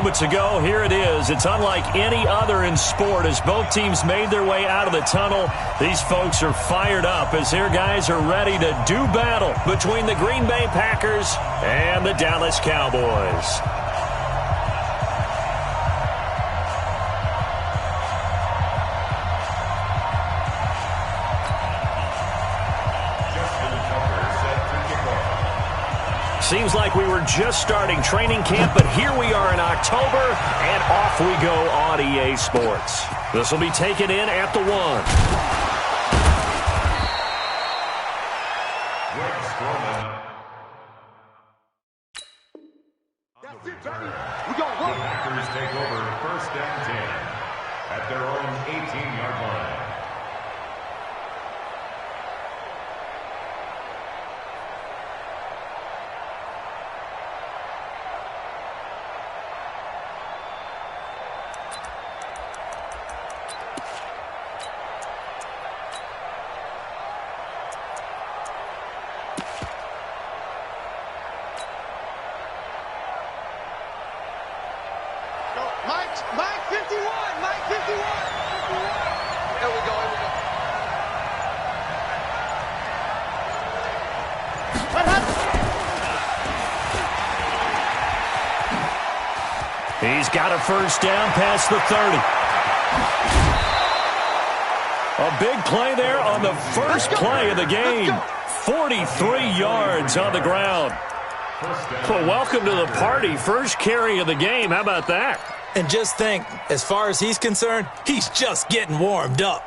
moments ago, here it is. It's unlike any other in sport as both teams made their way out of the tunnel. These folks are fired up as their guys are ready to do battle between the Green Bay Packers and the Dallas Cowboys. Seems like we were just starting training camp, but here we are in October, and off we go on EA Sports. This will be taken in at the 1. That's it, baby. We got to run. The Packers take over 1st and 10 at their own 18-yard line. Mike 51! Mike 51! Here we go, here we go. What happened? He's got a first down past the 30. A big play there on the first play of the game. 43 yards on the ground. Well, welcome to the party. First carry of the game. How about that? And just think, as far as he's concerned, he's just getting warmed up.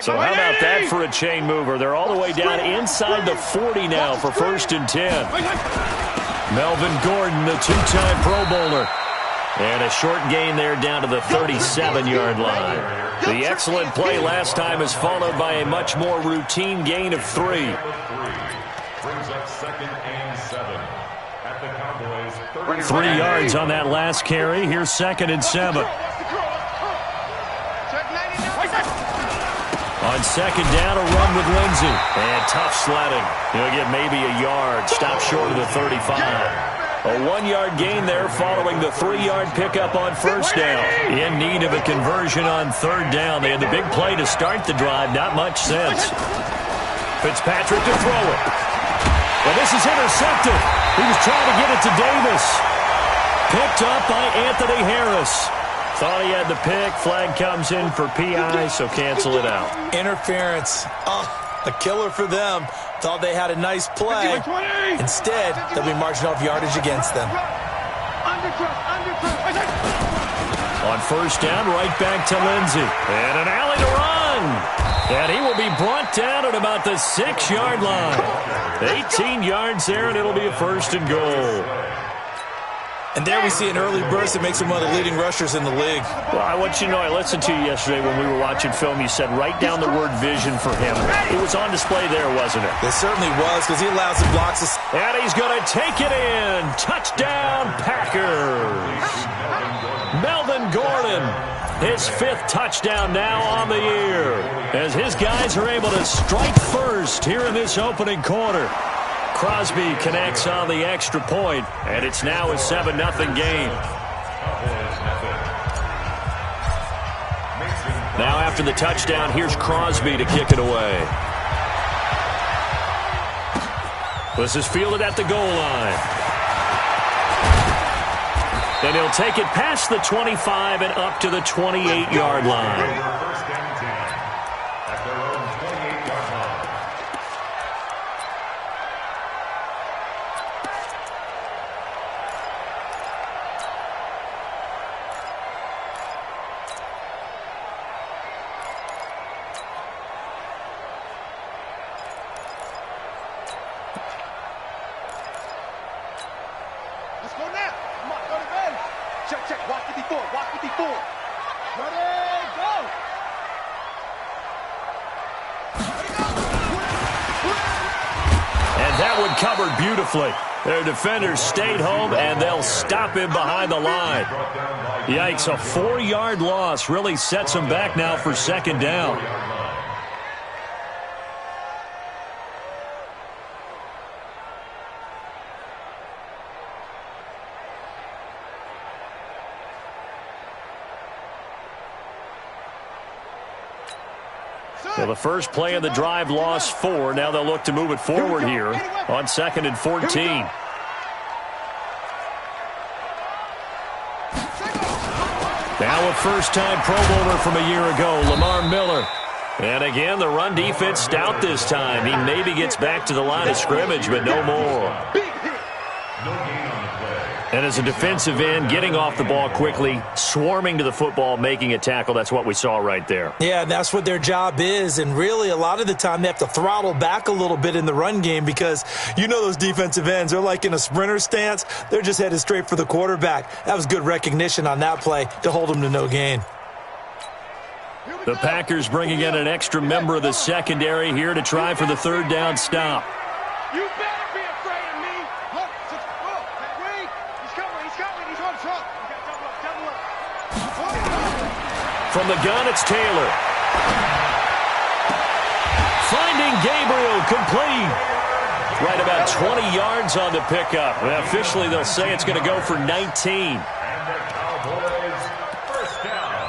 So how about that for a chain mover? They're all the way down inside the 40 now for 1st and 10. Melvin Gordon, the two-time Pro Bowler. And a short gain there down to the 37-yard line. The excellent play last time is followed by a much more routine gain of 3. Brings up 2nd and 7 at the Cowboys. 3 yards on that last carry. Here's 2nd and 7. On 2nd down, a run with Lindsey. And tough sledding. He'll get maybe a yard. Stop short of the 35. A 1-yard gain there following the 3-yard pickup on 1st down. In need of a conversion on 3rd down. They had the big play to start the drive. Not much sense. Fitzpatrick to throw it. Well, this is intercepted. He was trying to get it to Davis. Picked up by Anthony Harris. Thought he had the pick. Flag comes in for PI, so cancel it out. Interference. A killer for them. Thought they had a nice play. Instead, they'll be marching off yardage against them. On 1st down, right back to Lindsey. And an alley to run. And he will be brought down at about the 6-yard line. 18 yards there, and it'll be a 1st and goal. And there we see an early burst that makes him one of the leading rushers in the league. Well, I want you to know, I listened to you yesterday when we were watching film. You said write down the word vision for him. It was on display there, wasn't it? It certainly was, because he allows the blocks to... And he's going to take it in. Touchdown, Packers. Melvin Gordon, his 5th touchdown now on the year, as his guys are able to strike first here in this opening quarter. Crosby connects on the extra point, and it's now a 7-0 game. Now after the touchdown, here's Crosby to kick it away. This is fielded at the goal line. Then he'll take it past the 25 and up to the 28-yard line. Let's go now. Come on, go to bed. Check. Watch 54. Watch 54. Ready, go. And that one covered beautifully. Their defenders stayed home, and they'll stop him behind the line. Yikes, a 4-yard loss really sets them back now for second down. So the first play of the drive lost 4. Now they'll look to move it forward here on 2nd and 14. Now a first-time Pro Bowler from a year ago, Lamar Miller. And again, the run defense stout this time. He maybe gets back to the line of scrimmage, but no more. And as a defensive end, getting off the ball quickly, swarming to the football, making a tackle, that's what we saw right there. Yeah, that's what their job is. And really, a lot of the time, they have to throttle back a little bit in the run game because you know those defensive ends, they're like in a sprinter stance. They're just headed straight for the quarterback. That was good recognition on that play to hold them to no gain. The Packers bringing in an extra member of the secondary here to try for the third down stop. You better be afraid of me. Look, wait. He's coming. He's on top. Double up. From the gun, it's Taylor. Finding Gabriel, complete. Right about 20 yards on the pickup. Well, officially, they'll say it's going to go for 19.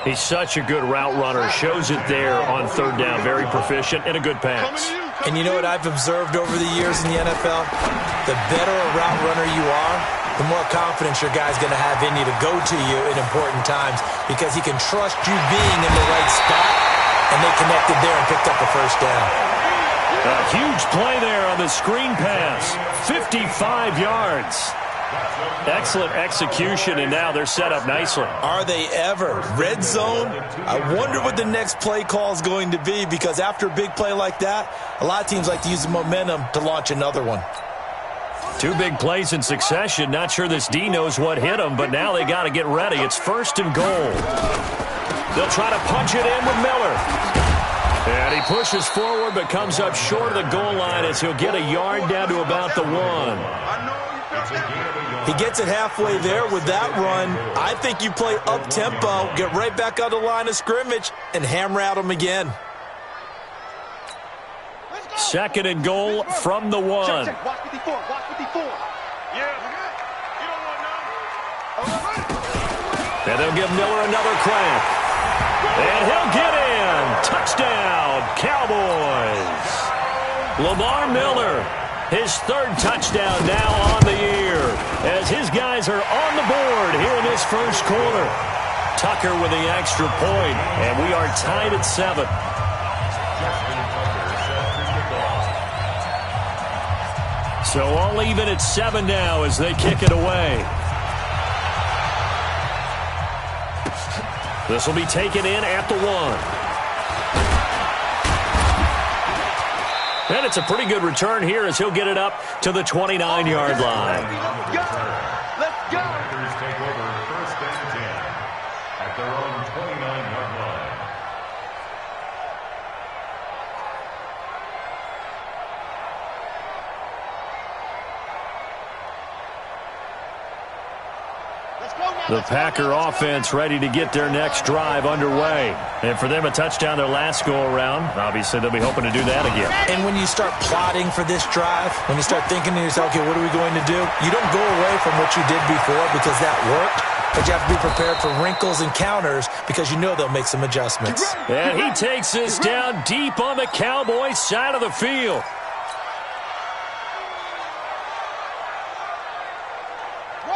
He's such a good route runner. Shows it there on third down. Very proficient and a good pass. And you know what I've observed over the years in the NFL? The better a route runner you are, the more confidence your guy's going to have in you to go to you in important times because he can trust you being in the right spot, and they connected there and picked up the first down. A huge play there on the screen pass. 55 yards. Excellent execution, and now they're set up nicely. Are they ever? Red zone? I wonder what the next play call is going to be because after a big play like that, a lot of teams like to use the momentum to launch another one. 2 big plays in succession. Not sure this D knows what hit him, but now they got to get ready. It's 1st and goal. They'll try to punch it in with Miller. And he pushes forward but comes up short of the goal line as he'll get a yard down to about the 1. He gets it halfway there with that run. I think you play up-tempo, get right back on the line of scrimmage, and hammer at him again. 2nd and goal from the 1. Watch 54. Yeah. You don't want none. And they'll give Miller another crack. And he'll get in. Touchdown, Cowboys. Lamar Miller, his 3rd touchdown now on the year as his guys are on the board here in this first quarter. Tucker with the extra point, and we are tied at 7. So all even at 7 now as they kick it away. This will be taken in at the 1. And it's a pretty good return here as he'll get it up to the 29-yard line. Let's go. Packers take over 1st and 10 at their own 29-yard line. The Packer offense ready to get their next drive underway. And for them, a touchdown their last go-around. Obviously, they'll be hoping to do that again. And when you start plotting for this drive, when you start thinking to yourself, okay, what are we going to do? You don't go away from what you did before because that worked, but you have to be prepared for wrinkles and counters because you know they'll make some adjustments. And he takes this down deep on the Cowboys side of the field.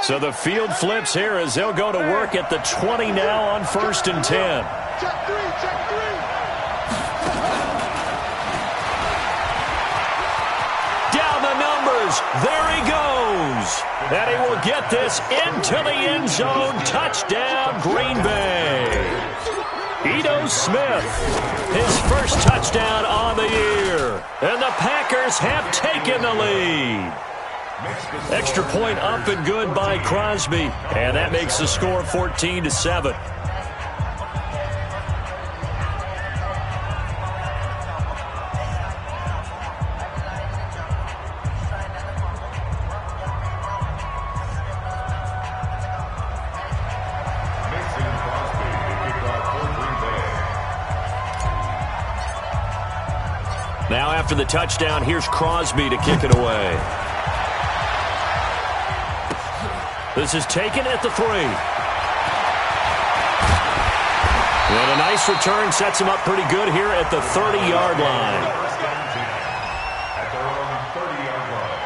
So the field flips here as they'll go to work at the 20 now on 1st and 10. Check 3. Down the numbers. There he goes. And he will get this into the end zone. Touchdown, Green Bay. Ito Smith, his first touchdown on the year. And the Packers have taken the lead. Extra point up and good by Crosby. And that makes the score 14-7. Now after the touchdown, here's Crosby to kick it away. This is taken at the 3. And a nice return sets him up pretty good here at the 30-yard line. First down 10 at their own 30-yard line.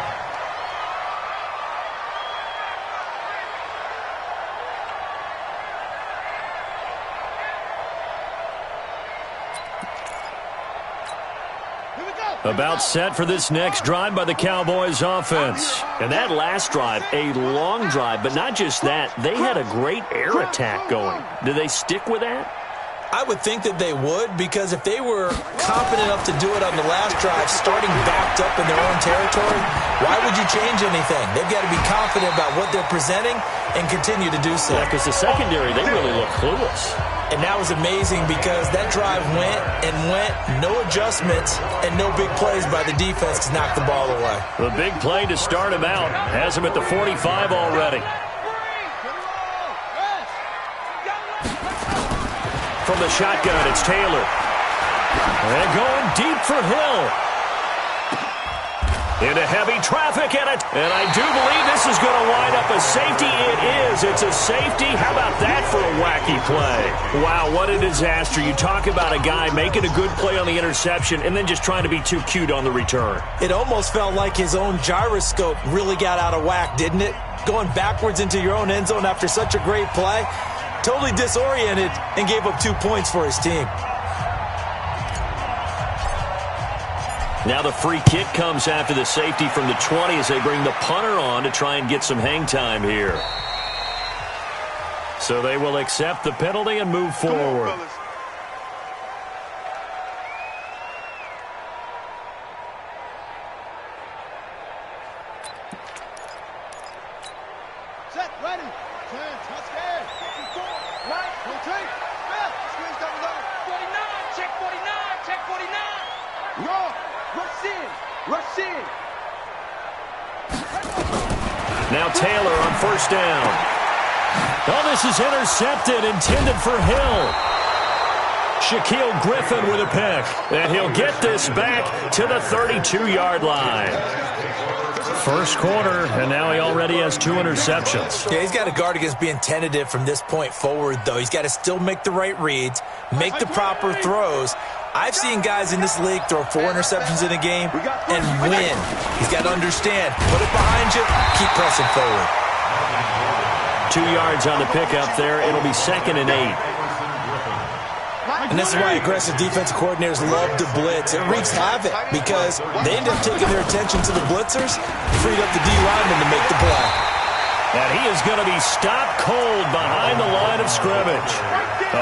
About set for this next drive by the Cowboys offense. And that last drive, a long drive, but not just that. They had a great air attack going. Do they stick with that? I would think that they would, because if they were confident enough to do it on the last drive, starting backed up in their own territory, why would you change anything? They've got to be confident about what they're presenting and continue to do so. Yeah, because the secondary, they really look clueless. And that was amazing because that drive went and went, no adjustments, and no big plays by the defense to knock the ball away. The big play to start him out has him at the 45 already. From the shotgun, it's Taylor. And going deep for Hill. Into heavy traffic in it. And I do believe this is going to wind up a safety. It is. It's a safety. How about that for a wacky play? Wow, what a disaster. You talk about a guy making a good play on the interception and then just trying to be too cute on the return. It almost felt like his own gyroscope really got out of whack, didn't it? Going backwards into your own end zone after such a great play. Totally disoriented and gave up 2 points for his team. Now the free kick comes after the safety from the 20 as they bring the punter on to try and get some hang time here. So they will accept the penalty and move forward. Set, ready. Turn, not scared. Right, rotate. Left, squeeze down the line. 49, check 49, check 49. Wrong. Rush in. Rush in. Now Taylor on first down. Oh, this is intercepted, intended for Hill. Shaquille Griffin with a pick. And he'll get this back to the 32-yard line. First quarter, and now he already has 2 interceptions. Yeah, he's got to guard against being tentative from this point forward, though. He's got to still make the right reads, make the proper throws. I've seen guys in this league throw 4 interceptions in a game and win. He's got to understand, put it behind you, keep pressing forward. 2 yards on the pickup there. It'll be 2nd and 8. And this is why aggressive defensive coordinators love to blitz. It wreaks havoc because they end up taking their attention to the blitzers, freed up the D lineman to make the play. And he is going to be stopped cold behind the line of scrimmage.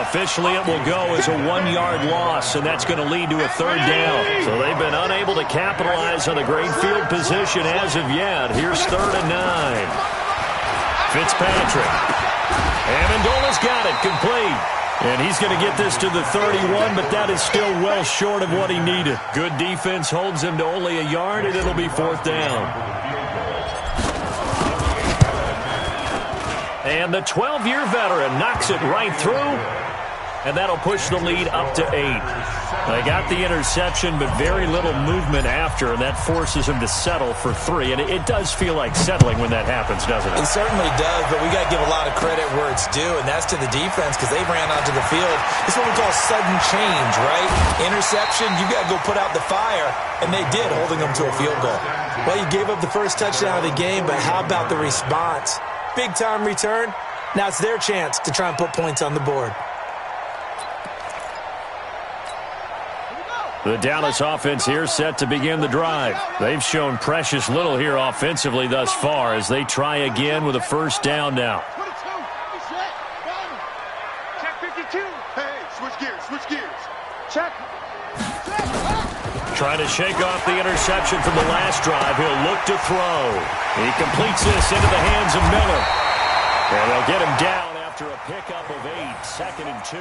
Officially, it will go as a 1-yard loss, and that's going to lead to a 3rd down. So they've been unable to capitalize on the great field position as of yet. Here's 3rd and 9. Fitzpatrick. Amendola's got it, complete. And he's going to get this to the 31, but that is still well short of what he needed. Good defense holds him to only a yard, and it'll be 4th down. And the 12-year veteran knocks it right through, and that'll push the lead up to 8. They got the interception, but very little movement after, and that forces him to settle for 3. And it does feel like settling when that happens, doesn't it? It certainly does, but we got to give a lot of credit where it's due, and that's to the defense because they ran onto the field. It's what we call sudden change, right? Interception, you got to go put out the fire, and they did, holding them to a field goal. Well, you gave up the first touchdown of the game, but how about the response? Big-time return. Now it's their chance to try and put points on the board. The Dallas offense here set to begin the drive. They've shown precious little here offensively thus far as they try again with a 1st down now. 22, set, check 52. Hey, switch gears. Check. Trying to shake off the interception from the last drive. He'll look to throw. He completes this into the hands of Miller. And they'll get him down after a pickup of 8, 2nd and 2.